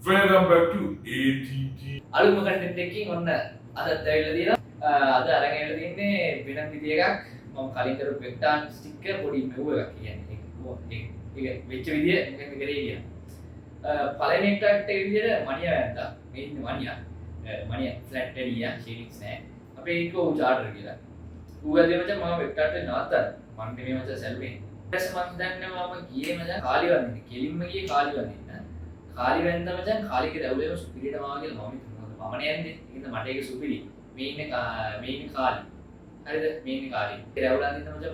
Welcome back to ATT. අලුත්ම content එකකින් ඔන්න අදත් ඇවිල්ලා තියෙනවා. අද අරන් ඇවිල්ලා තින්නේ වෙනම විදිය එකක්. මම කලින් කරපු වෙක්ටර් ස්ටික් එක පොඩි මෙව් එකක් කියන්නේ. ඒක වෙච්ච විදිය මොකක්ද කරේ කියලා. පළවෙනි එක්ටර් එක විදියට මණියා වැන්දා. මේ ඉන්නේ මණියා. මණියා ෆ්ලැට් එරියා ෂේඩින්ග්ස් නැහැ. අපේ ඒක උ චාර්ටර් කියලා. ඌ ඇදේ මචං මම වෙක්ටර් එක නවත්තන්න. මම නෙමෙයි මචං සැල්වේ. ඊට පස්සේ මම දන්නේ මම ගියේ මචං කාලි වන්දින්න. කෙලින්ම ගියේ කාලි වන්දින්න. කාලි වැන්ද මචං කාලිගේ රැවුලේම සුපිරියට මාව කියලා මම යන්නේ. ඉතින් මට ඒක සුපිරි. මේ ඉන්නේ කාලි. හරිද? මේ ඉන්නේ කාලි. ඒ රැවුලන් ඉන්න මචං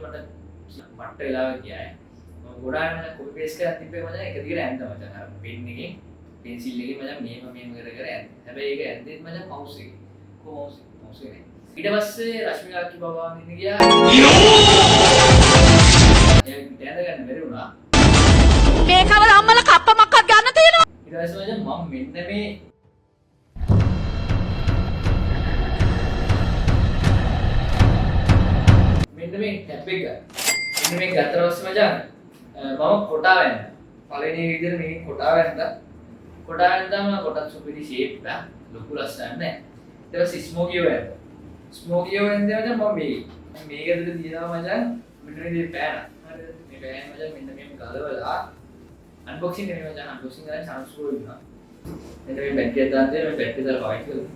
මට වෙලාව ගියා. මම ගොඩාක් මචං කොපි පේස්ට් කරලා තිබ්බේ මචං එක දිගට ඇන්ද මචං. අර පෙන් එකෙන් පෙන්සිල් එකෙන් මචං මේම කර ඇන්ද. හැබැයි ඒක ඇන්දෙත් මචං මවුස් එකේ. මවුස් එකේ. ඊට පස්සේ රශ්මිකා කි බබා ඉන්න ගියා. ඒක දැන ගන්න බැරි වුණා. මේකවල අම්මලා කප්පමක්වත් ගන්න තියෙනවා. ඊට පස්සේ මම මෙන්න මේ ටැප් එක මෙන්න මේ ගත්ත පස්සේ මචං මම කොටා වැන්දා. පළවෙනි විදිහට මේ කොටා වැන්දාම කොටත් සුපිරි ෂේප් එක ලොකු ලස්සන නැහැ. ඊට පස්සේ ස්මෝකියෝ වැන්දා. ස්මෝකියෝ වැන්දේ මචං මම මේකද තියනවා මචං මෙන්න මේ විදිහට පෑන. හරිද? මේ පෑන මචං මෙන්න මේ ගලවලා අන්බොක්සින් කරේ මචං අන්බොක්සින් කරලා chance රෝල් වෙනවා. මෙන්න මේ බැටරිය දාන්න මේ බැටරිය දාලා වයිට් කරලා.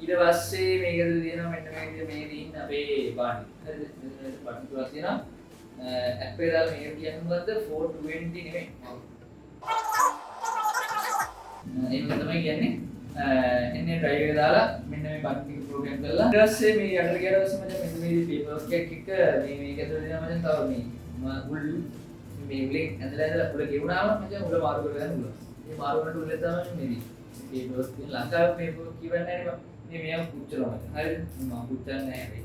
ඊට පස්සේ මේකද තියෙනවා මෙන්න මේ විදිහට මේ දින්න අපේ බාණි. හරිද? මෙන්න බටන් තුනක් තියෙනවා. ඇප් එක දාලා මේක කියන්නේ මොකද්ද? 420 නෙමෙයි. ඒක තමයි කියන්නේ. එන්නේ ඩ්‍රයිව් එක දාලා මෙන්න මේ බටන් එක ප්‍රෝග්‍රෑම් කරලා ඊට පස්සේ මේ යටට ගියාට පස්සේ මචං මෙන්න මේ පේපර් එකක් එක මේක ඇතුළේ දෙනවා මචං තව මේ උල් මේ උලේ ඇඳලා උල ගෙවුනාම මචං උල මාරු කරගන්න උල. මේ මාරු කරන උලේ තමයි මේ පේපර් එක ලංකාවේ පේපර් කිව්වන්නේ නැහැ නේ මේ පුච්චලා මචං. හරිද? මම පුච්චන්නේ නැහැ මේ.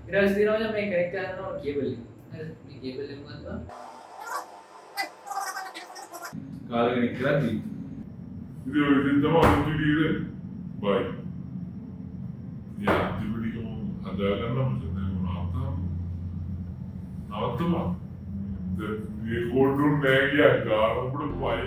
ඊට පස්සේ දිනවා මචං මේ කනෙක්ට් කරන්න ඕන කේබල් එක. හරිද? මේ කේබල් එක මොකද්ද? කාලෙකින් කරද්දී ඉතින් ඔය ඉතින් තමයි අලුත් වීඩියෝ එක. බයි. යා දිවිඩියෝ හදාගන්න මචං දැන් නවත්තම. මේ කෝඩ් දුන්නේ නැහැ ගාන උඩ පයි.